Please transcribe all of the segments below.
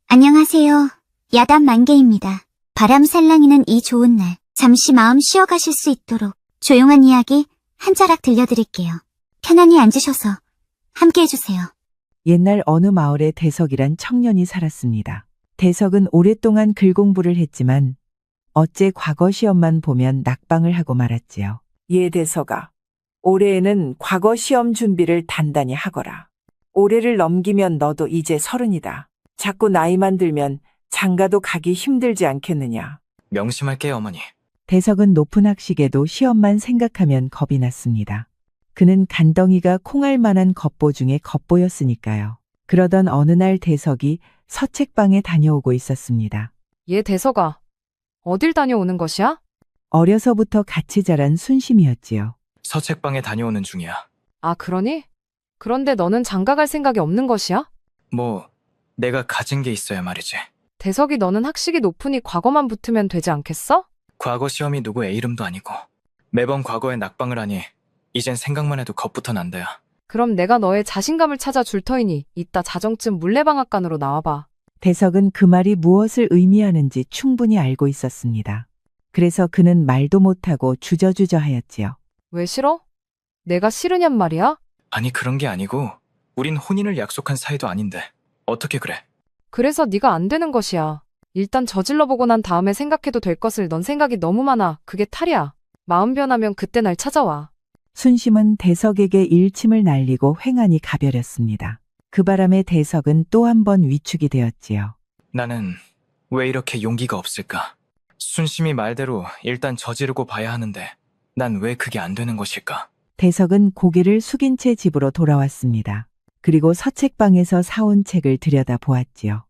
안녕하세요. 야단 만개입니다. 바람 살랑이는 이 좋은 날, 잠시 마음 쉬어가실 수 있도록 조용한 이야기 한 자락 들려드릴게요. 편안히 앉으셔서 함께 해주세요. 옛날 어느 마을에 대석이란 청년이 살았습니다. 대석은 오랫동안 글 공부를 했지만 어째 과거 시험만 보면 낙방을 하고 말았지요. 예, 대석아. 올해에는 과거 시험 준비를 단단히 하거라. 올해를 넘기면 너도 이제 30이다. 자꾸 나이만 들면 장가도 가기 힘들지 않겠느냐. 명심할게요, 어머니. 대석은 높은 학식에도 시험만 생각하면 겁이 났습니다. 그는 간덩이가 콩알 만한 겉보 중에 겉보였으니까요. 그러던 어느 날 대석이 서책방에 다녀오고 있었습니다. 얘 대석아, 어딜 다녀오는 것이야? 어려서부터 같이 자란 순심이었지요. 서책방에 다녀오는 중이야. 아, 그러니? 그런데 너는 장가갈 생각이 없는 것이야? 뭐, 내가 가진 게 있어야 말이지. 대석이 너는 학식이 높으니 과거만 붙으면 되지 않겠어? 과거 시험이 누구의 이름도 아니고 매번 과거에 낙방을 하니 이젠 생각만 해도 겁부터 난다야. 그럼 내가 너의 자신감을 찾아 줄 터이니 이따 자정쯤 물레방앗간으로 나와봐. 대석은 그 말이 무엇을 의미하는지 충분히 알고 있었습니다. 그래서 그는 말도 못하고 주저주저하였지요. 왜 싫어? 내가 싫으냔 말이야? 아니, 그런 게 아니고 우린 혼인을 약속한 사이도 아닌데 어떻게 그래? 그래서 네가 안 되는 것이야. 일단 저질러보고 난 다음에 생각해도 될 것을 넌 생각이 너무 많아. 그게 탈이야. 마음 변하면 그때 날 찾아와. 순심은 대석에게 일침을 날리고 횡하니 가버렸습니다. 그 바람에 대석은 또 한 번 위축이 되었지요. 나는 왜 이렇게 용기가 없을까? 순심이 말대로 일단 저지르고 봐야 하는데 난 왜 그게 안 되는 것일까? 대석은 고개를 숙인 채 집으로 돌아왔습니다. 그리고 서책방에서 사온 책을 들여다 보았지요.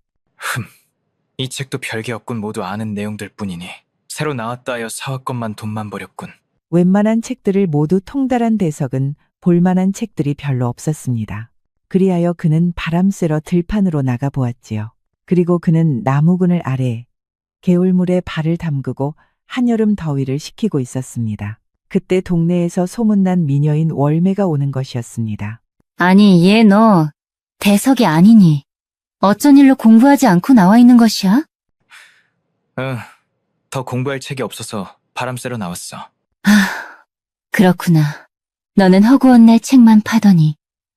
이 책도 별게 없군. 모두 아는 내용들 뿐이니 새로 나왔다 하여 사왔건만 돈만 버렸군. 웬만한 책들을 모두 통달한 대석은 볼만한 책들이 별로 없었습니다. 그리하여 그는 바람 쐬러 들판으로 나가 보았지요. 그리고 그는 나무그늘 아래 개울물에 발을 담그고 한여름 더위를 식히고 있었습니다. 그때 동네에서 소문난 미녀인 월매가 오는 것이었습니다. 아니, 얘 너 대석이 아니니? 어쩐 일로 공부하지 않고 나와 있는 것이야? 응, 더 공부할 책이 없어서 바람 쐬러 나왔어. 아, 그렇구나. 너는 허구한 날 책만 파더니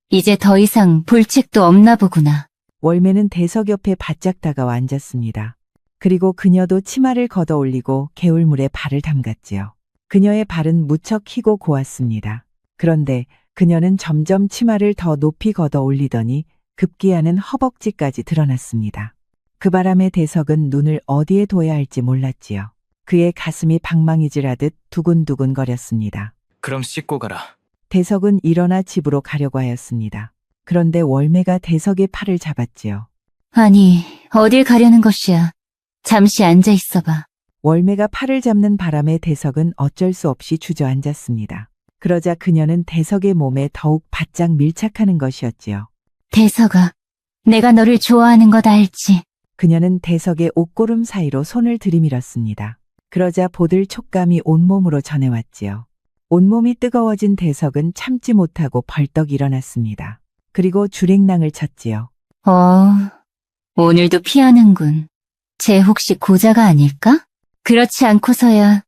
이제 더 이상 볼 책도 없나 보구나. 월매는 대석 옆에 바짝 다가와 앉았습니다. 그리고 그녀도 치마를 걷어 올리고 개울물에 발을 담갔지요. 그녀의 발은 무척 희고 고왔습니다. 그런데 그녀는 점점 치마를 더 높이 걷어 올리더니 급기야는 허벅지까지 드러났습니다. 그 바람에 대석은 눈을 어디에 둬야 할지 몰랐지요. 그의 가슴이 방망이질하듯 두근두근 거렸습니다. 그럼 씻고 가라. 대석은 일어나 집으로 가려고 하였습니다. 그런데 월매가 대석의 팔을 잡았지요. 아니, 어딜 가려는 것이야. 잠시 앉아 있어봐. 월매가 팔을 잡는 바람에 대석은 어쩔 수 없이 주저앉았습니다. 그러자 그녀는 대석의 몸에 더욱 바짝 밀착하는 것이었지요. 대석아, 내가 너를 좋아하는 것 알지? 그녀는 대석의 옷고름 사이로 손을 들이밀었습니다. 그러자 보들 촉감이 온몸으로 전해왔지요. 온몸이 뜨거워진 대석은 참지 못하고 벌떡 일어났습니다. 그리고 주랭랑을 쳤지요. 오늘도 피하는군. 쟤 혹시 고자가 아닐까? 그렇지 않고서야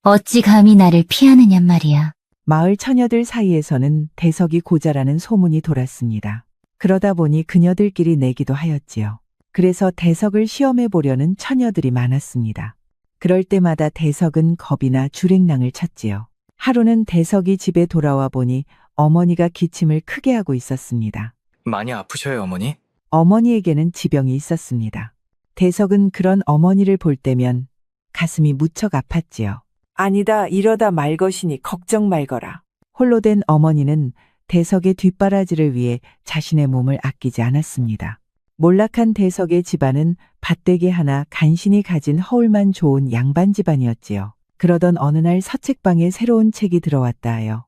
어찌 감히 나를 피하느냔 말이야. 마을 처녀들 사이에서는 대석이 고자라는 소문이 돌았습니다. 그러다 보니 그녀들끼리 내기도 하였지요. 그래서 대석을 시험해 보려는 처녀들이 많았습니다. 그럴 때마다 대석은 겁이나 주랭랑을 쳤지요. 하루는 대석이 집에 돌아와 보니 어머니가 기침을 크게 하고 있었습니다. 많이 아프셔요, 어머니? 어머니에게는 지병이 있었습니다. 대석은 그런 어머니를 볼 때면 가슴이 무척 아팠지요. 아니다, 이러다 말 것이니 걱정 말거라. 홀로 된 어머니는 대석의 뒷바라지를 위해 자신의 몸을 아끼지 않았습니다. 몰락한 대석의 집안은 밭대기 하나 간신히 가진 허울만 좋은 양반 집안이었지요. 그러던 어느 날 서책방에 새로운 책이 들어왔다 하여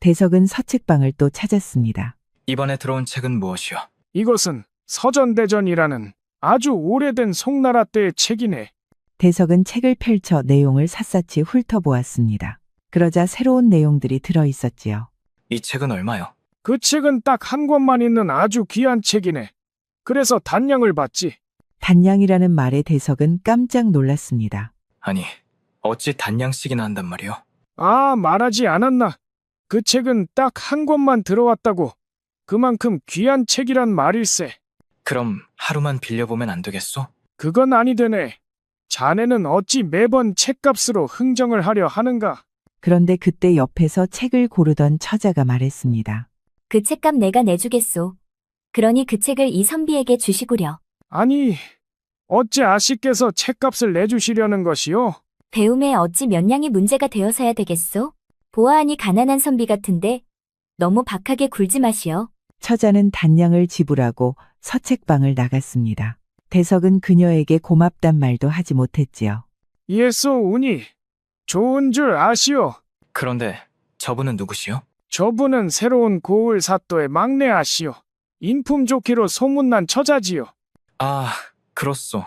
대석은 서책방을 또 찾았습니다. 이번에 들어온 책은 무엇이오? 이것은 서전대전이라는 아주 오래된 송나라 때의 책이네. 대석은 책을 펼쳐 내용을 샅샅이 훑어보았습니다. 그러자 새로운 내용들이 들어있었지요. 이 책은 얼마요? 그 책은 딱 한 권만 있는 아주 귀한 책이네. 그래서 단량을 받지. 단양이라는 말에 대석은 깜짝 놀랐습니다. 아니, 어찌 단양씩이나 한단 말이오? 아, 말하지 않았나? 그 책은 딱 한 권만 들어왔다고. 그만큼 귀한 책이란 말일세. 그럼 하루만 빌려보면 안 되겠소? 그건 아니되네. 자네는 어찌 매번 책값으로 흥정을 하려 하는가? 그런데 그때 옆에서 책을 고르던 처자가 말했습니다. 그 책값 내가 내주겠소. 그러니 그 책을 이 선비에게 주시구려. 아니, 어찌 아씨께서 책값을 내주시려는 것이오? 배움에 어찌 몇냥이 문제가 되어서야 되겠소? 보아하니 가난한 선비 같은데 너무 박하게 굴지 마시오. 처자는 단양을 지불하고 서책방을 나갔습니다. 대석은 그녀에게 고맙단 말도 하지 못했지요. 예소 우니 좋은 줄 아시오. 그런데 저분은 누구시오? 저분은 새로운 고을 사또의 막내 아시오. 인품 좋기로 소문난 처자지요. 아, 그렇소.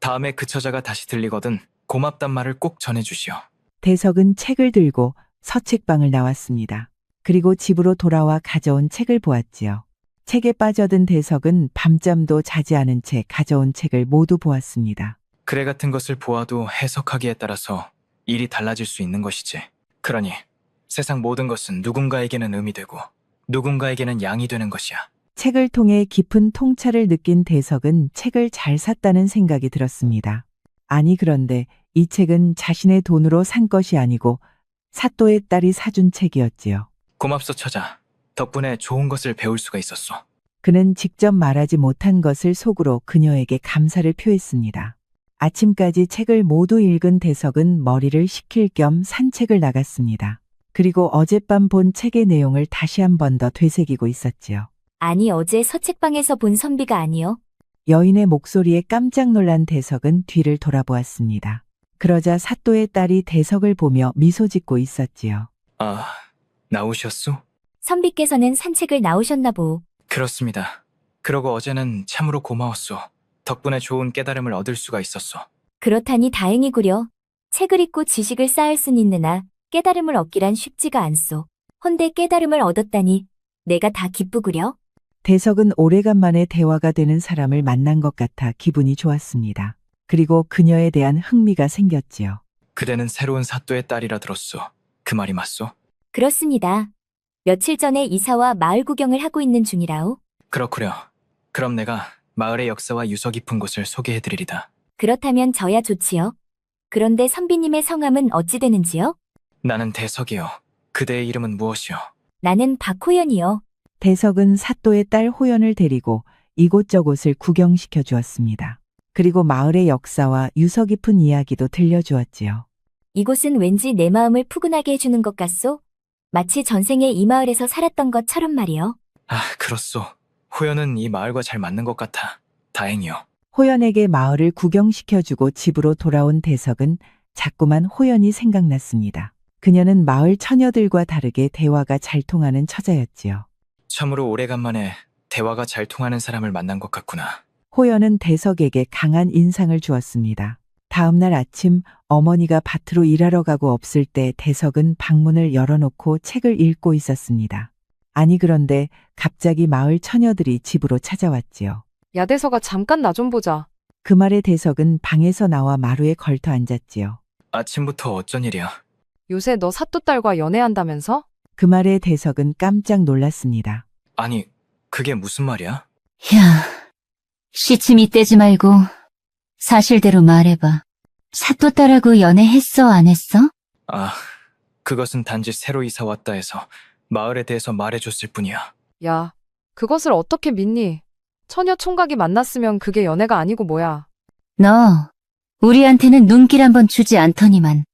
다음에 그 처자가 다시 들리거든 고맙단 말을 꼭 전해주시오. 대석은 책을 들고 서책방을 나왔습니다. 그리고 집으로 돌아와 가져온 책을 보았지요. 책에 빠져든 대석은 밤잠도 자지 않은 채 가져온 책을 모두 보았습니다. 글에 같은 것을 보아도 해석하기에 따라서 일이 달라질 수 있는 것이지. 그러니 세상 모든 것은 누군가에게는 음이 되고 누군가에게는 양이 되는 것이야. 책을 통해 깊은 통찰을 느낀 대석은 책을 잘 샀다는 생각이 들었습니다. 아니 그런데 이 책은 자신의 돈으로 산 것이 아니고 사또의 딸이 사준 책이었지요. 고맙소 처자. 덕분에 좋은 것을 배울 수가 있었소. 그는 직접 말하지 못한 것을 속으로 그녀에게 감사를 표했습니다. 아침까지 책을 모두 읽은 대석은 머리를 식힐 겸 산책을 나갔습니다. 그리고 어젯밤 본 책의 내용을 다시 한 번 더 되새기고 있었지요. 아니 어제 서책방에서 본 선비가 아니오? 여인의 목소리에 깜짝 놀란 대석은 뒤를 돌아보았습니다. 그러자 사또의 딸이 대석을 보며 미소 짓고 있었지요. 아, 나오셨소? 선비께서는 산책을 나오셨나 보오. 그렇습니다. 그러고 어제는 참으로 고마웠소. 덕분에 좋은 깨달음을 얻을 수가 있었소. 그렇다니 다행이구려. 책을 읽고 지식을 쌓을 순 있으나 깨달음을 얻기란 쉽지가 않소. 헌데 깨달음을 얻었다니 내가 다 기쁘구려. 대석은 오래간만에 대화가 되는 사람을 만난 것 같아 기분이 좋았습니다. 그리고 그녀에 대한 흥미가 생겼지요. 그대는 새로운 사또의 딸이라 들었소. 그 말이 맞소? 그렇습니다. 며칠 전에 이사와 마을 구경을 하고 있는 중이라오. 그렇구려. 그럼 내가 마을의 역사와 유서 깊은 곳을 소개해드리리다. 그렇다면 저야 좋지요. 그런데 선비님의 성함은 어찌 되는지요? 나는 대석이요. 그대의 이름은 무엇이요? 나는 박호연이요. 대석은 사또의 딸 호연을 데리고 이곳저곳을 구경시켜 주었습니다. 그리고 마을의 역사와 유서 깊은 이야기도 들려주었지요. 이곳은 왠지 내 마음을 푸근하게 해주는 것 같소? 마치 전생에 이 마을에서 살았던 것처럼 말이요. 아, 그렇소. 호연은 이 마을과 잘 맞는 것 같아. 다행이요. 호연에게 마을을 구경시켜주고 집으로 돌아온 대석은 자꾸만 호연이 생각났습니다. 그녀는 마을 처녀들과 다르게 대화가 잘 통하는 처자였지요. 참으로 오래간만에 대화가 잘 통하는 사람을 만난 것 같구나. 호연은 대석에게 강한 인상을 주었습니다. 다음 날 아침 어머니가 밭으로 일하러 가고 없을 때 대석은 방문을 열어놓고 책을 읽고 있었습니다. 아니 그런데 갑자기 마을 처녀들이 집으로 찾아왔지요. 야 대석아 잠깐 나 좀 보자. 그 말에 대석은 방에서 나와 마루에 걸터 앉았지요. 아침부터 어쩐 일이야? 요새 너 사또 딸과 연애한다면서? 그 말에 대석은 깜짝 놀랐습니다. 아니, 그게 무슨 말이야? 야, 시침이 떼지 말고 사실대로 말해봐. 사또 딸하고 연애했어, 안 했어? 아, 그것은 단지 새로 이사 왔다 해서 마을에 대해서 말해줬을 뿐이야. 야, 그것을 어떻게 믿니? 처녀 총각이 만났으면 그게 연애가 아니고 뭐야. 너 우리한테는 눈길 한번 주지 않더니만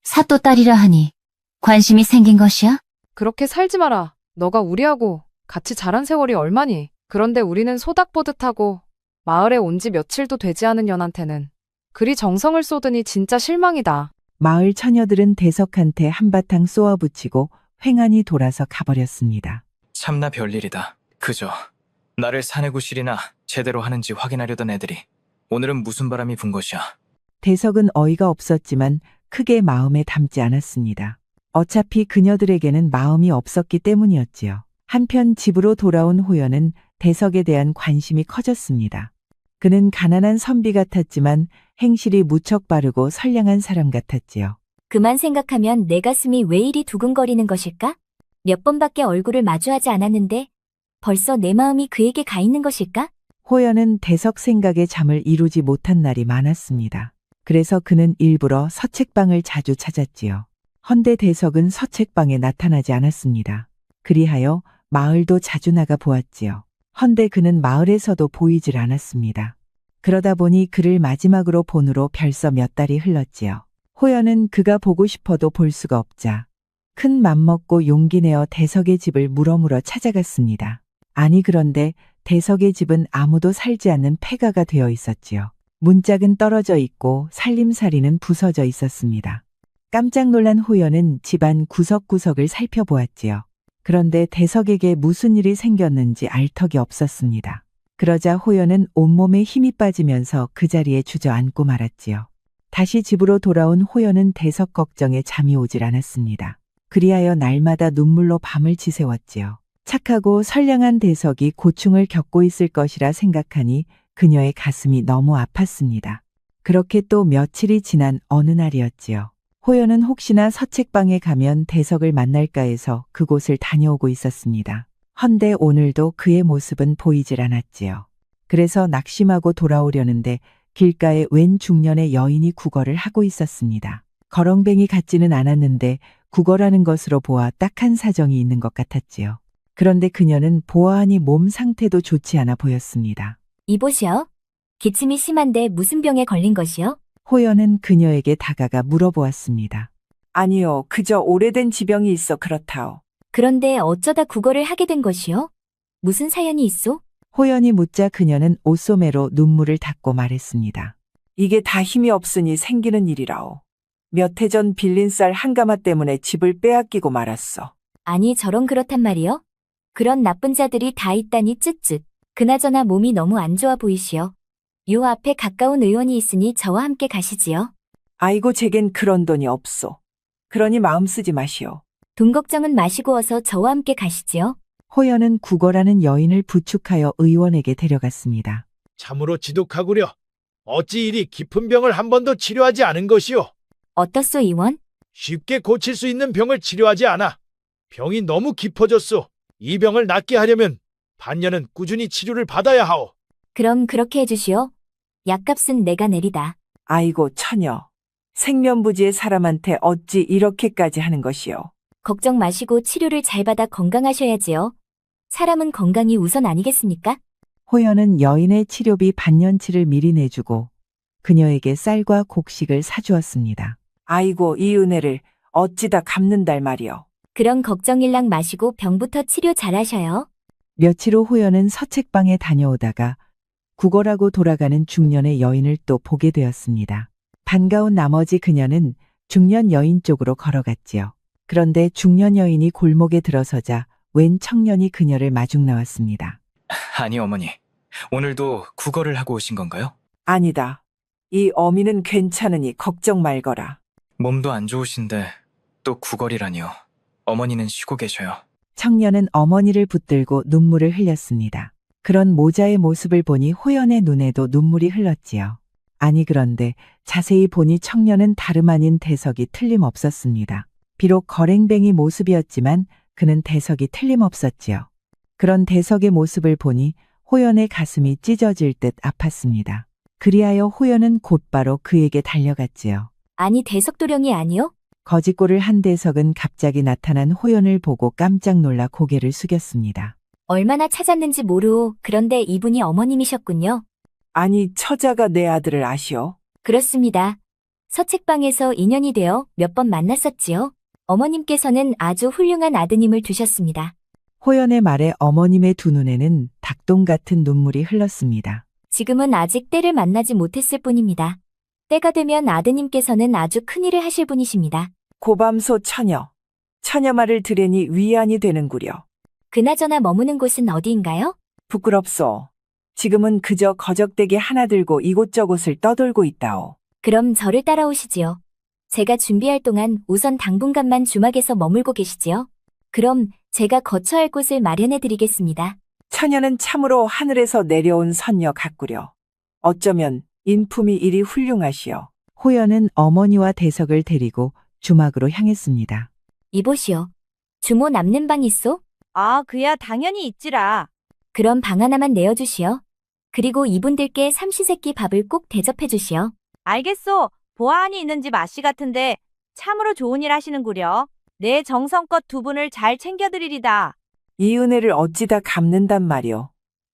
사또 딸이라 하니 관심이 생긴 것이야? 그렇게 살지 마라. 너가 우리하고 같이 자란 세월이 얼마니? 그런데 우리는 소닥 보듯하고 마을에 온 지 며칠도 되지 않은 년한테는 그리 정성을 쏟으니 진짜 실망이다. 마을 처녀들은 대석한테 한바탕 쏘아붙이고 횡하니 돌아서 가버렸습니다. 참나 별일이다. 그저 나를 사내구실이나 제대로 하는지 확인하려던 애들이 오늘은 무슨 바람이 분 것이야. 대석은 어이가 없었지만 크게 마음에 담지 않았습니다. 어차피 그녀들에게는 마음이 없었기 때문이었지요. 한편 집으로 돌아온 호연은 대석에 대한 관심이 커졌습니다. 그는 가난한 선비 같았지만 행실이 무척 바르고 선량한 사람 같았지요. 그만 생각하면 내 가슴이 왜 이리 두근거리는 것일까? 몇 번밖에 얼굴을 마주하지 않았는데 벌써 내 마음이 그에게 가 있는 것일까? 호연은 대석 생각에 잠을 이루지 못한 날이 많았습니다. 그래서 그는 일부러 서책방을 자주 찾았지요. 헌데 대석은 서책방에 나타나지 않았습니다. 그리하여 마을도 자주 나가 보았지요. 헌데 그는 마을에서도 보이질 않았습니다. 그러다 보니 그를 마지막으로 본으로 벌써 몇 달이 흘렀지요. 호연은 그가 보고 싶어도 볼 수가 없자 큰 맘먹고 용기 내어 대석의 집을 물어물어 찾아갔습니다. 아니 그런데 대석의 집은 아무도 살지 않는 폐가가 되어 있었지요. 문짝은 떨어져 있고 살림살이는 부서져 있었습니다. 깜짝 놀란 호연은 집안 구석구석을 살펴보았지요. 그런데 대석에게 무슨 일이 생겼는지 알 턱이 없었습니다. 그러자 호연은 온몸에 힘이 빠지면서 그 자리에 주저앉고 말았지요. 다시 집으로 돌아온 호연은 대석 걱정에 잠이 오질 않았습니다. 그리하여 날마다 눈물로 밤을 지새웠지요. 착하고 선량한 대석이 고충을 겪고 있을 것이라 생각하니 그녀의 가슴이 너무 아팠습니다. 그렇게 또 며칠이 지난 어느 날이었지요. 호연은 혹시나 서책방에 가면 대석을 만날까 해서 그곳을 다녀오고 있었습니다. 헌데 오늘도 그의 모습은 보이질 않았지요. 그래서 낙심하고 돌아오려는데 길가에 웬 중년의 여인이 구걸을 하고 있었습니다. 거렁뱅이 같지는 않았는데 구걸하는 것으로 보아 딱한 사정이 있는 것 같았지요. 그런데 그녀는 보아하니 몸 상태도 좋지 않아 보였습니다. 이보시오. 기침이 심한데 무슨 병에 걸린 것이요? 호연은 그녀에게 다가가 물어보았습니다. 아니요, 그저 오래된 지병이 있어 그렇다오. 그런데 어쩌다 구걸을 하게 된 것이요? 무슨 사연이 있소? 호연이 묻자 그녀는 옷소매로 눈물을 닦고 말했습니다. 이게 다 힘이 없으니 생기는 일이라오. 몇 해 전 빌린 쌀 한 가마 때문에 집을 빼앗기고 말았어. 아니 저런 그렇단 말이요? 그런 나쁜 자들이 다 있다니 쯧쯧. 그나저나 몸이 너무 안 좋아 보이시오. 요 앞에 가까운 의원이 있으니 저와 함께 가시지요. 아이고 제겐 그런 돈이 없소. 그러니 마음 쓰지 마시오. 돈 걱정은 마시고 어서 저와 함께 가시지요. 호연은 구걸하는 여인을 부축하여 의원에게 데려갔습니다. 참으로 지독하구려. 어찌 이리 깊은 병을 한 번도 치료하지 않은 것이오. 어떻소 의원? 쉽게 고칠 수 있는 병을 치료하지 않아. 병이 너무 깊어졌소. 이 병을 낫게 하려면 반년은 꾸준히 치료를 받아야 하오. 그럼 그렇게 해주시오. 약값은 내가 내리다. 아이고 처녀. 생면부지의 사람한테 어찌 이렇게까지 하는 것이오. 걱정 마시고 치료를 잘 받아 건강하셔야지요. 사람은 건강이 우선 아니겠습니까? 호연은 여인의 치료비 반년치를 미리 내주고 그녀에게 쌀과 곡식을 사주었습니다. 아이고 이 은혜를 어찌다 갚는달 말이오. 그런 걱정일랑 마시고 병부터 치료 잘하셔요. 며칠 후 호연은 서책방에 다녀오다가 구걸하고 돌아가는 중년의 여인을 또 보게 되었습니다. 반가운 나머지 그녀는 중년 여인 쪽으로 걸어갔지요. 그런데 중년 여인이 골목에 들어서자 웬 청년이 그녀를 마중 나왔습니다. 아니 어머니, 오늘도 구걸을 하고 오신 건가요? 아니다. 이 어미는 괜찮으니 걱정 말거라. 몸도 안 좋으신데 또 구걸이라니요. 어머니는 쉬고 계셔요. 청년은 어머니를 붙들고 눈물을 흘렸습니다. 그런 모자의 모습을 보니 호연의 눈에도 눈물이 흘렀지요. 아니 그런데 자세히 보니 청년은 다름 아닌 대석이 틀림없었습니다. 비록 거랭뱅이 모습이었지만 그는 대석이 틀림없었지요. 그런 대석의 모습을 보니 호연의 가슴이 찢어질 듯 아팠습니다. 그리하여 호연은 곧바로 그에게 달려갔지요. 아니 대석도령이 아니요? 거짓골을 한 대석은 갑자기 나타난 호연을 보고 깜짝 놀라 고개를 숙였습니다. 얼마나 찾았는지 모르오. 그런데 이분이 어머님이셨군요. 아니 처자가 내 아들을 아시오? 그렇습니다. 서책방에서 인연이 되어 몇 번 만났었지요. 어머님께서는 아주 훌륭한 아드님을 두셨습니다. 호연의 말에 어머님의 두 눈에는 닭똥 같은 눈물이 흘렀습니다. 지금은 아직 때를 만나지 못했을 뿐입니다. 때가 되면 아드님께서는 아주 큰일을 하실 분이십니다. 고밤소 처녀. 처녀 말을 들으니 위안이 되는구려. 그나저나 머무는 곳은 어디인가요? 부끄럽소. 지금은 그저 거적대기 하나 들고 이곳저곳을 떠돌고 있다오. 그럼 저를 따라오시지요. 제가 준비할 동안 우선 당분간만 주막에서 머물고 계시지요. 그럼 제가 거처할 곳을 마련해 드리겠습니다. 처녀는 참으로 하늘에서 내려온 선녀 같구려. 어쩌면 인품이 이리 훌륭하시오. 호연은 어머니와 대석을 데리고 주막으로 향했습니다. 이보시오. 주모 남는 방 있소? 아, 그야 당연히 있지라. 그럼 방 하나만 내어주시오. 그리고 이분들께 삼시세끼 밥을 꼭 대접해 주시오. 알겠소. 보아하니 있는 집 아씨 같은데 참으로 좋은 일 하시는구려. 내 정성껏 두 분을 잘 챙겨드리리다. 이 은혜를 어찌다 갚는단 말이오.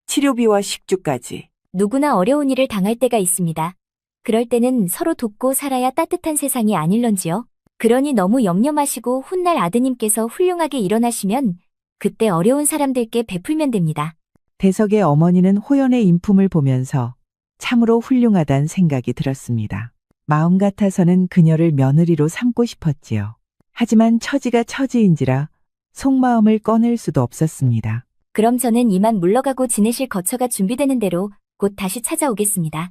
치료비와 식주까지. 누구나 어려운 일을 당할 때가 있습니다. 그럴 때는 서로 돕고 살아야 따뜻한 세상이 아닐런지요. 그러니 너무 염려 마시고 훗날 아드님께서 훌륭하게 일어나시면 그때 어려운 사람들께 베풀면 됩니다. 대석의 어머니는 호연의 인품을 보면서 참으로 훌륭하단 생각이 들었습니다. 마음 같아서는 그녀를 며느리로 삼고 싶었지요. 하지만 처지가 처지인지라 속마음을 꺼낼 수도 없었습니다. 그럼 저는 이만 물러가고 지내실 거처가 준비되는 대로 곧 다시 찾아오겠습니다.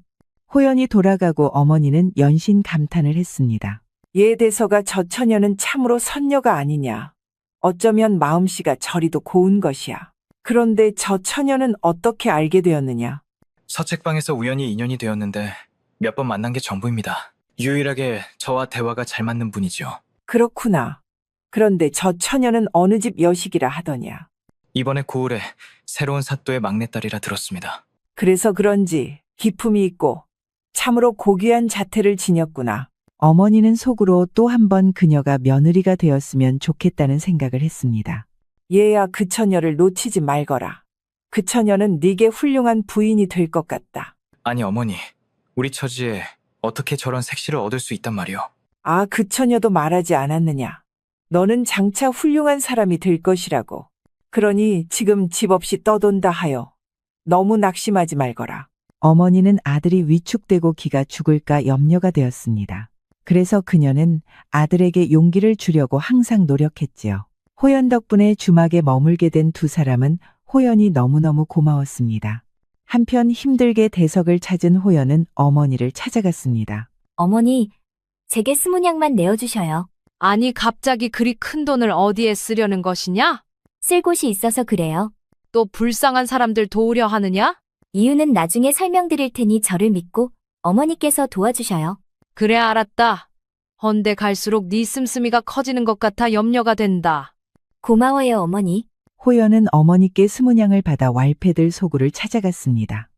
호연이 돌아가고 어머니는 연신 감탄을 했습니다. 얘 대서가 저 처녀는 참으로 선녀가 아니냐. 어쩌면 마음씨가 저리도 고운 것이야. 그런데 저 처녀는 어떻게 알게 되었느냐. 서책방에서 우연히 인연이 되었는데 몇 번 만난 게 전부입니다. 유일하게 저와 대화가 잘 맞는 분이죠. 그렇구나. 그런데 저 처녀는 어느 집 여식이라 하더냐. 이번에 9월에 새로운 사또의 막내딸이라 들었습니다. 그래서 그런지 기품이 있고 참으로 고귀한 자태를 지녔구나. 어머니는 속으로 또 한 번 그녀가 며느리가 되었으면 좋겠다는 생각을 했습니다. 얘야 그 처녀를 놓치지 말거라. 그 처녀는 네게 훌륭한 부인이 될 것 같다. 아니 어머니, 우리 처지에 어떻게 저런 색시를 얻을 수 있단 말이오. 아, 그 처녀도 말하지 않았느냐. 너는 장차 훌륭한 사람이 될 것이라고. 그러니 지금 집 없이 떠돈다 하여 너무 낙심하지 말거라. 어머니는 아들이 위축되고 기가 죽을까 염려가 되었습니다. 그래서 그녀는 아들에게 용기를 주려고 항상 노력했지요. 호연 덕분에 주막에 머물게 된 두 사람은 호연이 너무너무 고마웠습니다. 한편 힘들게 대석을 찾은 호연은 어머니를 찾아갔습니다. 어머니, 제게 20냥만 내어주셔요. 아니, 갑자기 그리 큰 돈을 어디에 쓰려는 것이냐? 쓸 곳이 있어서 그래요. 또 불쌍한 사람들 도우려 하느냐? 이유는 나중에 설명드릴 테니 저를 믿고 어머니께서 도와주셔요. 그래, 알았다. 헌데 갈수록 네 씀씀이가 커지는 것 같아 염려가 된다. 고마워요, 어머니. 호연은 어머니께 20냥을 받아 왈패들 소굴을 찾아갔습니다.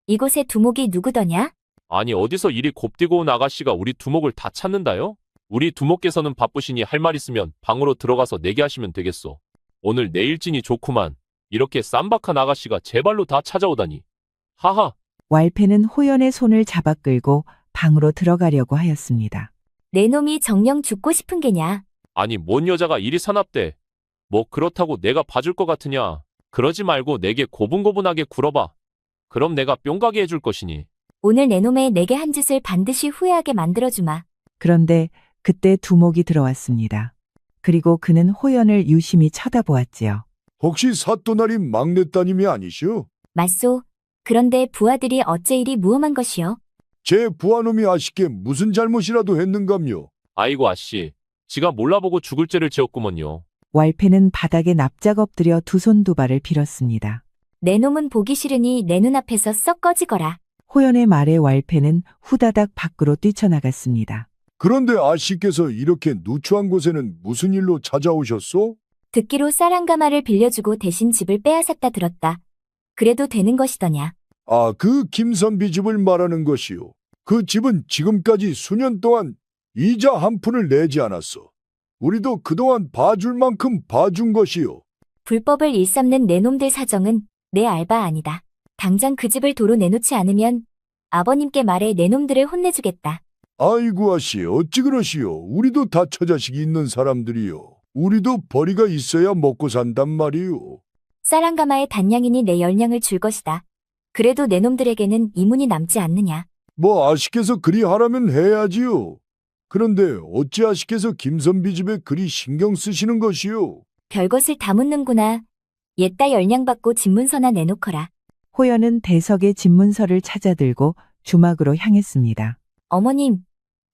이곳의 두목이 누구더냐? 아니 어디서 이리 곱디고 온 아가씨가 우리 두목을 다 찾는다요? 우리 두목께서는 바쁘시니 할 말 있으면 방으로 들어가서 내게 하시면 되겠소. 오늘 내 일진이 좋구만. 이렇게 쌈박한 아가씨가 제 발로 다 찾아오다니. 하하. 왈패는 호연의 손을 잡아 끌고 방으로 들어가려고 하였습니다. 내 놈이 정녕 죽고 싶은 게냐? 아니 뭔 여자가 이리 사납대. 뭐 그렇다고 내가 봐줄 것 같으냐. 그러지 말고 내게 고분고분하게 굴어봐. 그럼 내가 뿅가게 해줄 것이니. 오늘 내 놈의 내게 한 짓을 반드시 후회하게 만들어주마. 그런데 그때 두목이 들어왔습니다. 그리고 그는 호연을 유심히 쳐다보았지요. 혹시 사또나리 막내따님이 아니시오? 맞소. 그런데 부하들이 어째 이리 무엄한 것이요? 제 부하놈이 아씨께 무슨 잘못이라도 했는감요? 아이고 아씨. 지가 몰라보고 죽을 죄를 지었구먼요. 왈패는 바닥에 납작 엎드려 두 손 두 발을 빌었습니다. 내 놈은 보기 싫으니 내 눈앞에서 썩 꺼지거라. 호연의 말에 왈패는 후다닥 밖으로 뛰쳐나갔습니다. 그런데 아씨께서 이렇게 누추한 곳에는 무슨 일로 찾아오셨소? 듣기로 쌀한가마를 빌려주고 대신 집을 빼앗았다 들었다. 그래도 되는 것이더냐. 아, 그 김선비 집을 말하는 것이오. 그 집은 지금까지 수년 동안 이자 한 푼을 내지 않았어. 우리도 그동안 봐줄 만큼 봐준 것이오. 불법을 일삼는 내 놈들 사정은 내 알바 아니다. 당장 그 집을 도로 내놓지 않으면 아버님께 말해 내 놈들을 혼내주겠다. 아이고 아씨 어찌 그러시오. 우리도 다 처자식이 있는 사람들이요. 우리도 벌이가 있어야 먹고 산단 말이오. 쌀한가마의 단량이니 내 10냥을 줄 것이다. 그래도 내 놈들에게는 이문이 남지 않느냐. 뭐 아씨께서 그리 하라면 해야지요. 그런데 어찌 아씨께서 김선비 집에 그리 신경 쓰시는 것이오? 별것을 다 묻는구나. 옛다 10냥 받고 집문서나 내놓거라. 호연은 대석의 집문서를 찾아들고 주막으로 향했습니다. 어머님,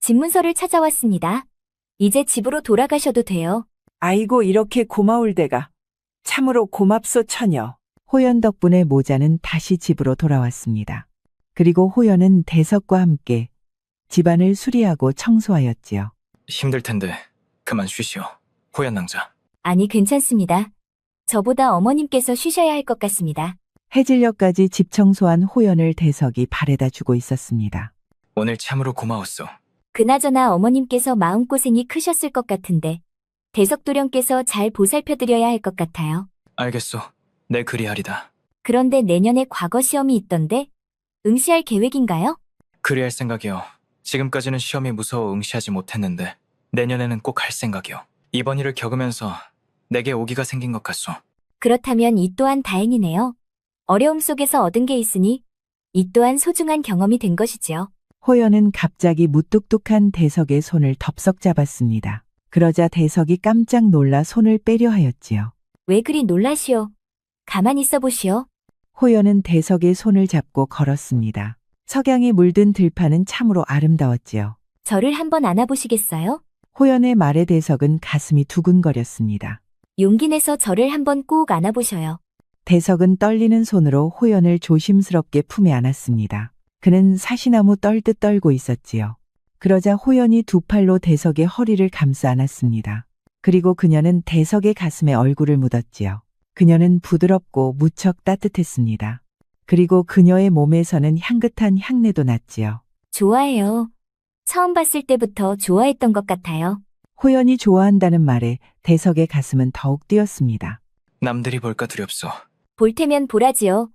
집문서를 찾아왔습니다. 이제 집으로 돌아가셔도 돼요. 아이고 이렇게 고마울 때가. 참으로 고맙소 처녀. 호연 덕분에 모자는 다시 집으로 돌아왔습니다. 그리고 호연은 대석과 함께 집안을 수리하고 청소하였지요. 힘들 텐데 그만 쉬시오. 호연 낭자. 아니, 괜찮습니다. 저보다 어머님께서 쉬셔야 할 것 같습니다. 해질녘까지 집 청소한 호연을 대석이 발에다 주고 있었습니다. 오늘 참으로 고마웠소. 그나저나 어머님께서 마음고생이 크셨을 것 같은데 대석도령께서 잘 보살펴드려야 할 것 같아요. 알겠소. 내 그리하리다. 그런데 내년에 과거 시험이 있던데 응시할 계획인가요? 그리할 생각이요. 지금까지는 시험이 무서워 응시하지 못했는데 내년에는 꼭 할 생각이요. 이번 일을 겪으면서 내게 오기가 생긴 것 같소. 그렇다면 이 또한 다행이네요. 어려움 속에서 얻은 게 있으니 이 또한 소중한 경험이 된 것이지요. 호연은 갑자기 무뚝뚝한 대석의 손을 덥석 잡았습니다. 그러자 대석이 깜짝 놀라 손을 빼려 하였지요. 왜 그리 놀라시오? 가만히 있어 보시오. 호연은 대석의 손을 잡고 걸었습니다. 석양이 물든 들판은 참으로 아름다웠지요. 저를 한번 안아보시겠어요? 호연의 말에 대석은 가슴이 두근거렸습니다. 용기 내서 저를 한번 꼭 안아보셔요. 대석은 떨리는 손으로 호연을 조심스럽게 품에 안았습니다. 그는 사시나무 떨듯 떨고 있었지요. 그러자 호연이 두 팔로 대석의 허리를 감싸 안았습니다. 그리고 그녀는 대석의 가슴에 얼굴을 묻었지요. 그녀는 부드럽고 무척 따뜻했습니다. 그리고 그녀의 몸에서는 향긋한 향내도 났지요. 좋아해요. 처음 봤을 때부터 좋아했던 것 같아요. 호연이 좋아한다는 말에 대석의 가슴은 더욱 뛰었습니다. 남들이 볼까 두렵소. 볼 테면 보라지요.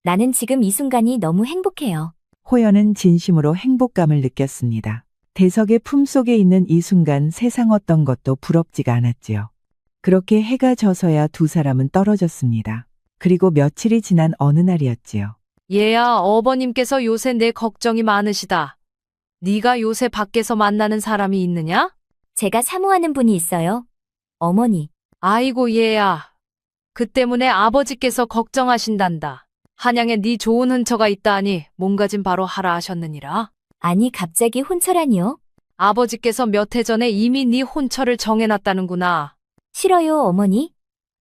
나는 지금 이 순간이 너무 행복해요. 호연은 진심으로 행복감을 느꼈습니다. 대석의 품속에 있는 이 순간 세상 어떤 것도 부럽지가 않았지요. 그렇게 해가 져서야 두 사람은 떨어졌습니다. 그리고 며칠이 지난 어느 날이었지요. 얘야, 어버님께서 요새 내 걱정이 많으시다. 네가 요새 밖에서 만나는 사람이 있느냐? 제가 사모하는 분이 있어요. 어머니. 아이고 얘야. 그 때문에 아버지께서 걱정하신단다. 한양에 네 좋은 흔처가 있다 하니 몸가짐 바로 하라 하셨느니라. 아니, 갑자기 혼처라니요? 아버지께서 몇 해 전에 이미 네 혼처를 정해놨다는구나. 싫어요, 어머니.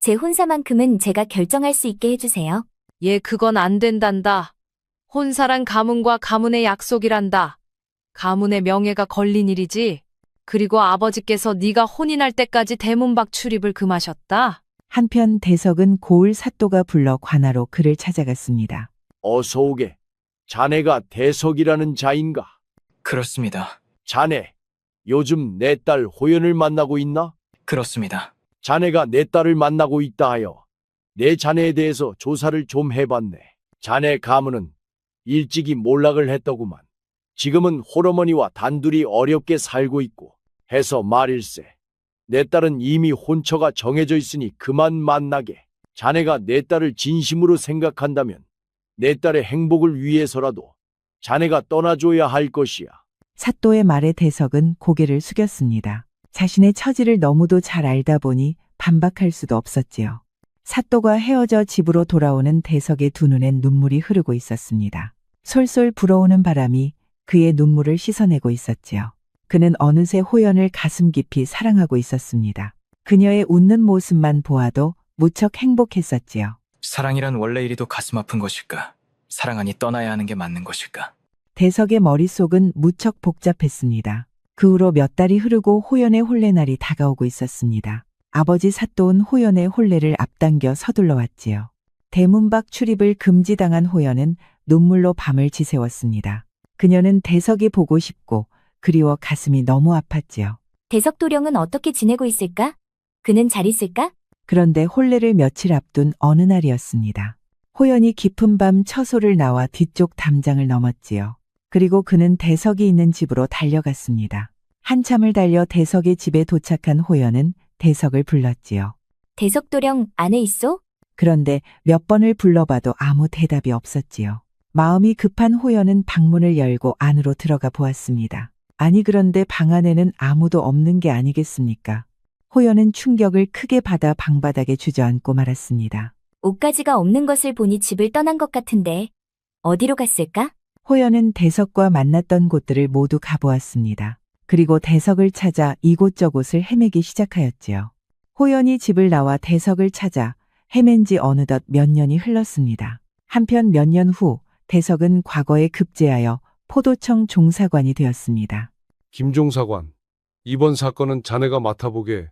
제 혼사만큼은 제가 결정할 수 있게 해주세요. 얘 그건 안 된단다. 혼사란 가문과 가문의 약속이란다. 가문의 명예가 걸린 일이지. 그리고 아버지께서 네가 혼인할 때까지 대문 밖 출입을 금하셨다. 한편 대석은 고을 사또가 불러 관하로 그를 찾아갔습니다. 어서 오게. 자네가 대석이라는 자인가? 그렇습니다. 자네, 요즘 내 딸 호연을 만나고 있나? 그렇습니다. 자네가 내 딸을 만나고 있다 하여 내 자네에 대해서 조사를 좀 해봤네. 자네 가문은 일찍이 몰락을 했더구만. 지금은 홀어머니와 단둘이 어렵게 살고 있고 해서 말일세. 내 딸은 이미 혼처가 정해져 있으니 그만 만나게. 자네가 내 딸을 진심으로 생각한다면 내 딸의 행복을 위해서라도 자네가 떠나줘야 할 것이야. 사또의 말에 대석은 고개를 숙였습니다. 자신의 처지를 너무도 잘 알다 보니 반박할 수도 없었지요. 사또가 헤어져 집으로 돌아오는 대석의 두 눈엔 눈물이 흐르고 있었습니다. 솔솔 불어오는 바람이 그의 눈물을 씻어내고 있었지요. 그는 어느새 호연을 가슴 깊이 사랑하고 있었습니다. 그녀의 웃는 모습만 보아도 무척 행복했었지요. 사랑이란 원래 이리도 가슴 아픈 것일까? 사랑하니 떠나야 하는 게 맞는 것일까? 대석의 머릿속은 무척 복잡했습니다. 그 후로 몇 달이 흐르고 호연의 혼례날이 다가오고 있었습니다. 아버지 사또는 호연의 혼례를 앞당겨 서둘러 왔지요. 대문 밖 출입을 금지당한 호연은 눈물로 밤을 지새웠습니다. 그녀는 대석이 보고 싶고 그리워 가슴이 너무 아팠지요. 대석도령은 어떻게 지내고 있을까? 그는 잘 있을까? 그런데 혼례를 며칠 앞둔 어느 날이었습니다. 호연이 깊은 밤 처소를 나와 뒤쪽 담장을 넘었지요. 그리고 그는 대석이 있는 집으로 달려갔습니다. 한참을 달려 대석의 집에 도착한 호연은 대석을 불렀지요. 대석도령 안에 있소? 그런데 몇 번을 불러봐도 아무 대답이 없었지요. 마음이 급한 호연은 방문을 열고 안으로 들어가 보았습니다. 아니 그런데 방 안에는 아무도 없는 게 아니겠습니까? 호연은 충격을 크게 받아 방바닥에 주저앉고 말았습니다. 옷가지가 없는 것을 보니 집을 떠난 것 같은데 어디로 갔을까? 호연은 대석과 만났던 곳들을 모두 가보았습니다. 그리고 대석을 찾아 이곳저곳을 헤매기 시작하였지요. 호연이 집을 나와 대석을 찾아 헤맨 지 어느덧 몇 년이 흘렀습니다. 한편 몇 년 후 대석은 과거에 급제하여 포도청 종사관이 되었습니다. 김 종사관, 이번 사건은 자네가 맡아보게.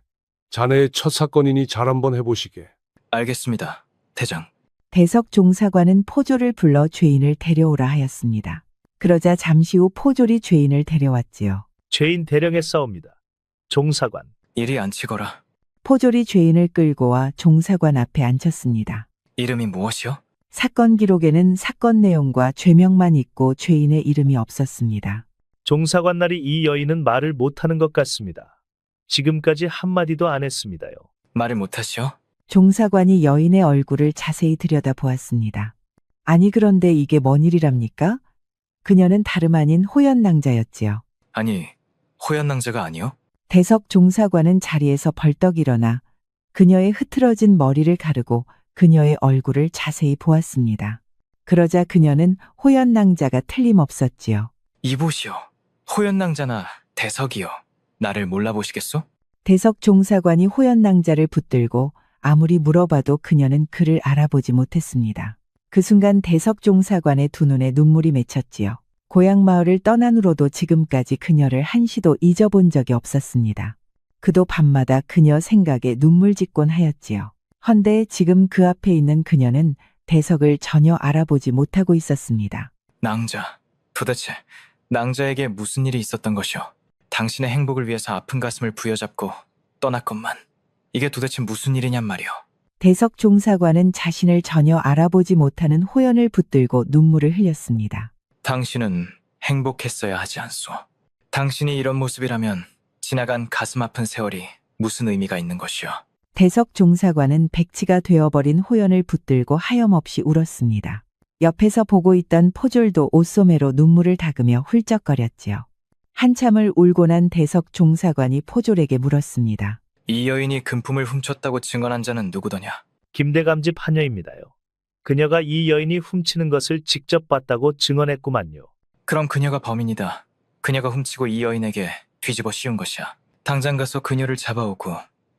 자네의 첫 사건이니 잘 한번 해보시게. 알겠습니다, 대장. 대석 종사관은 포졸을 불러 죄인을 데려오라 하였습니다. 그러자 잠시 후 포졸이 죄인을 데려왔지요. 죄인 대령했사옵니다. 종사관. 이리 앉히거라. 포졸이 죄인을 끌고 와 종사관 앞에 앉혔습니다. 이름이 무엇이요? 사건 기록에는 사건 내용과 죄명만 있고 죄인의 이름이 없었습니다. 종사관 날이 이 여인은 말을 못하는 것 같습니다. 지금까지 한마디도 안 했습니다요. 말을 못하시오? 종사관이 여인의 얼굴을 자세히 들여다보았습니다. 아니 그런데 이게 뭔 일이랍니까? 그녀는 다름 아닌 호연낭자였지요. 아니, 호연낭자가 아니요? 대석 종사관은 자리에서 벌떡 일어나 그녀의 흐트러진 머리를 가르고 그녀의 얼굴을 자세히 보았습니다. 그러자 그녀는 호연낭자가 틀림없었지요. 이보시오. 호연낭자나 대석이요. 나를 몰라보시겠소? 대석 종사관이 호연낭자를 붙들고 아무리 물어봐도 그녀는 그를 알아보지 못했습니다. 그 순간 대석 종사관의 두 눈에 눈물이 맺혔지요. 고향 마을을 떠난 후로도 지금까지 그녀를 한시도 잊어본 적이 없었습니다. 그도 밤마다 그녀 생각에 눈물 짓곤 하였지요. 헌데 지금 그 앞에 있는 그녀는 대석을 전혀 알아보지 못하고 있었습니다. 낭자. 도대체 낭자에게 무슨 일이 있었던 것이오? 당신의 행복을 위해서 아픈 가슴을 부여잡고 떠났건만. 이게 도대체 무슨 일이냔 말이오. 대석 종사관은 자신을 전혀 알아보지 못하는 호연을 붙들고 눈물을 흘렸습니다. 당신은 행복했어야 하지 않소. 당신이 이런 모습이라면 지나간 가슴 아픈 세월이 무슨 의미가 있는 것이오. 대석 종사관은 백치가 되어버린 호연을 붙들고 하염없이 울었습니다. 옆에서 보고 있던 포졸도 옷소매로 눈물을 닦으며 훌쩍거렸지요. 한참을 울고 난 대석 종사관이 포졸에게 물었습니다. 이 여인이 금품을 훔쳤다고 증언한 자는 누구더냐? 김대감집 하녀입니다요. 그녀가 이 여인이 훔치는 것을 직접 봤다고 증언했구만요. 그럼 그녀가 범인이다. 그녀가 훔치고 이 여인에게 뒤집어 씌운 것이야. 당장 가서 그녀를 잡아오고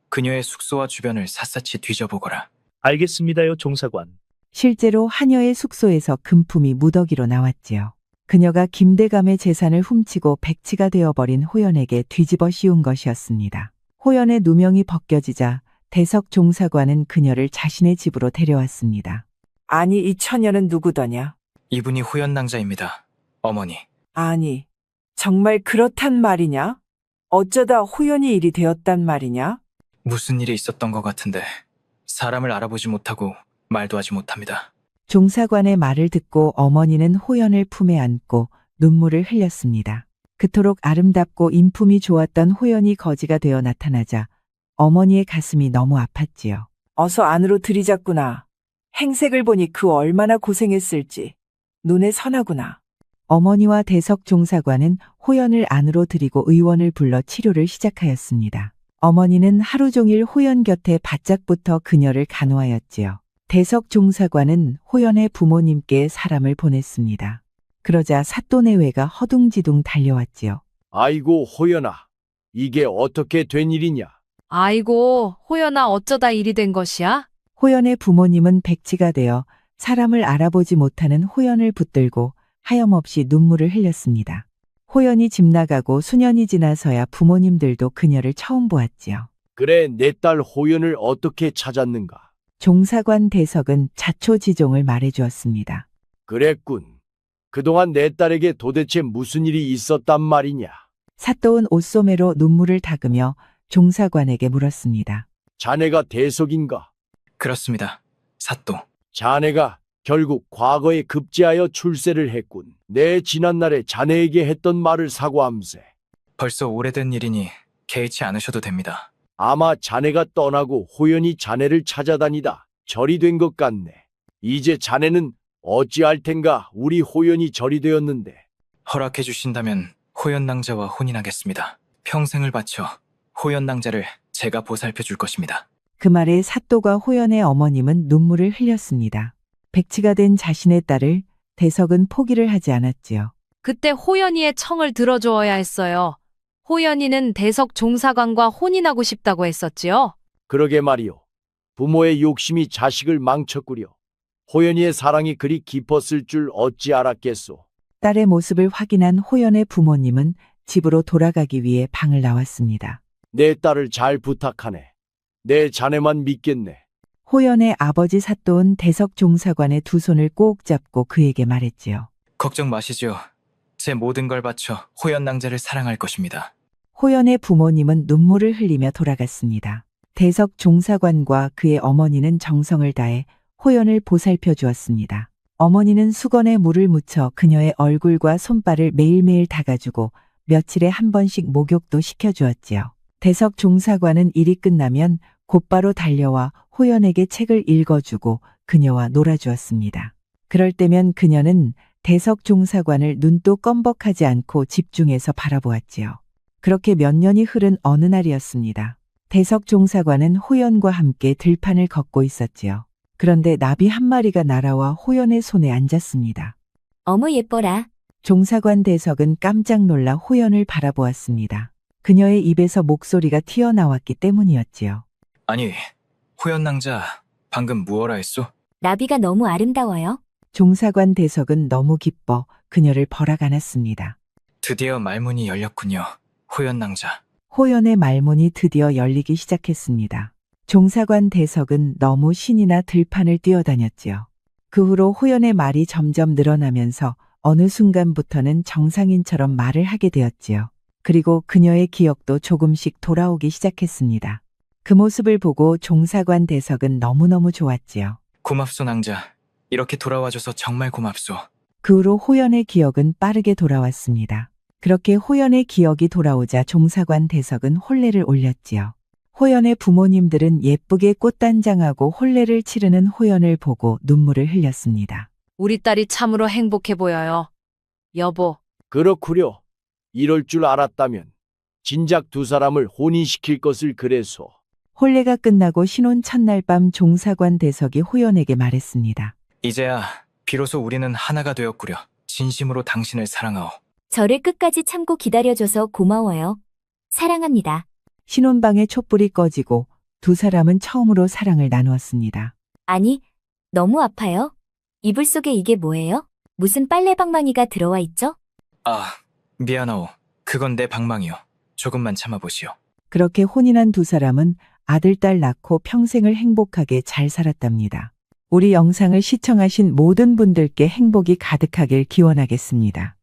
그녀의 숙소와 주변을 샅샅이 뒤져보거라. 알겠습니다요, 종사관. 실제로 하녀의 숙소에서 금품이 무더기로 나왔지요. 그녀가 김대감의 재산을 훔치고 백치가 되어버린 호연에게 뒤집어 씌운 것이었습니다. 호연의 누명이 벗겨지자 대석 종사관은 그녀를 자신의 집으로 데려왔습니다. 아니 이 처녀는 누구더냐? 이분이 호연낭자입니다. 어머니. 아니 정말 그렇단 말이냐? 어쩌다 호연이 일이 되었단 말이냐? 무슨 일이 있었던 것 같은데 사람을 알아보지 못하고 말도 하지 못합니다. 종사관의 말을 듣고 어머니는 호연을 품에 안고 눈물을 흘렸습니다. 그토록 아름답고 인품이 좋았던 호연이 거지가 되어 나타나자 어머니의 가슴이 너무 아팠지요. 어서 안으로 들이잡구나. 행색을 보니 그 얼마나 고생했을지. 눈에 선하구나. 어머니와 대석 종사관은 호연을 안으로 들이고 의원을 불러 치료를 시작하였습니다. 어머니는 하루 종일 호연 곁에 바짝붙어 그녀를 간호하였지요. 대석 종사관은 호연의 부모님께 사람을 보냈습니다. 그러자 사또내외가 허둥지둥 달려왔지요. 아이고 호연아, 이게 어떻게 된 일이냐? 아이고, 호연아 어쩌다 일이 된 것이야? 호연의 부모님은 백치가 되어 사람을 알아보지 못하는 호연을 붙들고 하염없이 눈물을 흘렸습니다. 호연이 집 나가고 수년이 지나서야 부모님들도 그녀를 처음 보았지요. 그래, 내 딸 호연을 어떻게 찾았는가? 종사관 대석은 자초지종을 말해주었습니다. 그랬군. 그동안 내 딸에게 도대체 무슨 일이 있었단 말이냐? 사또은 옷소매로 눈물을 닦으며 종사관에게 물었습니다. 자네가 대석인가? 그렇습니다. 사또. 자네가 결국 과거에 급제하여 출세를 했군. 내 지난날에 자네에게 했던 말을 사과함세. 벌써 오래된 일이니 개의치 않으셔도 됩니다. 아마 자네가 떠나고 호연이 자네를 찾아다니다 절이 된 것 같네. 이제 자네는 어찌할 텐가 우리 호연이 절이 되었는데. 허락해 주신다면 호연낭자와 혼인하겠습니다. 평생을 바쳐 호연낭자를 제가 보살펴 줄 것입니다. 그 말에 사또가 호연의 어머님은 눈물을 흘렸습니다. 백치가 된 자신의 딸을 대석은 포기를 하지 않았지요. 그때 호연이의 청을 들어주어야 했어요. 호연이는 대석 종사관과 혼인하고 싶다고 했었지요. 그러게 말이오. 부모의 욕심이 자식을 망쳤구려. 호연이의 사랑이 그리 깊었을 줄 어찌 알았겠소. 딸의 모습을 확인한 호연의 부모님은 집으로 돌아가기 위해 방을 나왔습니다. 내 딸을 잘 부탁하네. 내 자네만 믿겠네. 호연의 아버지 사또은 대석 종사관의 두 손을 꼭 잡고 그에게 말했지요. 걱정 마시죠. 제 모든 걸 바쳐 호연 낭자를 사랑할 것입니다. 호연의 부모님은 눈물을 흘리며 돌아갔습니다. 대석 종사관과 그의 어머니는 정성을 다해 호연을 보살펴 주었습니다. 어머니는 수건에 물을 묻혀 그녀의 얼굴과 손발을 매일매일 닦아주고 며칠에 한 번씩 목욕도 시켜주었지요. 대석 종사관은 일이 끝나면 곧바로 달려와 호연에게 책을 읽어주고 그녀와 놀아주었습니다. 그럴 때면 그녀는 대석 종사관을 눈도 껌벅하지 않고 집중해서 바라보았지요. 그렇게 몇 년이 흐른 어느 날이었습니다. 대석 종사관은 호연과 함께 들판을 걷고 있었지요. 그런데 나비 한 마리가 날아와 호연의 손에 앉았습니다. 어머 예뻐라. 종사관 대석은 깜짝 놀라 호연을 바라보았습니다. 그녀의 입에서 목소리가 튀어나왔기 때문이었지요. 아니, 호연 낭자 방금 무어라 했소? 나비가 너무 아름다워요. 종사관 대석은 너무 기뻐 그녀를 버락 안았습니다. 드디어 말문이 열렸군요. 호연 낭자. 호연의 말문이 드디어 열리기 시작했습니다. 종사관 대석은 너무 신이 나 들판을 뛰어다녔지요. 그 후로 호연의 말이 점점 늘어나면서 어느 순간부터는 정상인처럼 말을 하게 되었지요. 그리고 그녀의 기억도 조금씩 돌아오기 시작했습니다. 그 모습을 보고 종사관 대석은 너무너무 좋았지요. 고맙소 낭자. 이렇게 돌아와줘서 정말 고맙소. 그 후로 호연의 기억은 빠르게 돌아왔습니다. 그렇게 호연의 기억이 돌아오자 종사관 대석은 혼례를 올렸지요. 호연의 부모님들은 예쁘게 꽃단장하고 혼례를 치르는 호연을 보고 눈물을 흘렸습니다. 우리 딸이 참으로 행복해 보여요. 여보, 그렇구려. 이럴 줄 알았다면 진작 두 사람을 혼인시킬 것을 그래서. 혼례가 끝나고 신혼 첫날 밤 종사관 대석이 호연에게 말했습니다. 이제야 비로소 우리는 하나가 되었구려. 진심으로 당신을 사랑하오. 저를 끝까지 참고 기다려줘서 고마워요. 사랑합니다. 신혼방의 촛불이 꺼지고 두 사람은 처음으로 사랑을 나누었습니다. 아니, 너무 아파요. 이불 속에 이게 뭐예요? 무슨 빨래방망이가 들어와 있죠? 아, 미안하오. 그건 내 방망이요. 조금만 참아보시오. 그렇게 혼인한 두 사람은 아들, 딸 낳고 평생을 행복하게 잘 살았답니다. 우리 영상을 시청하신 모든 분들께 행복이 가득하길 기원하겠습니다.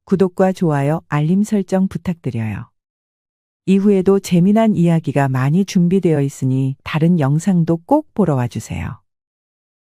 구독과 좋아요, 알림 설정 부탁드려요. 이후에도 재미난 이야기가 많이 준비되어 있으니 다른 영상도 꼭 보러 와주세요.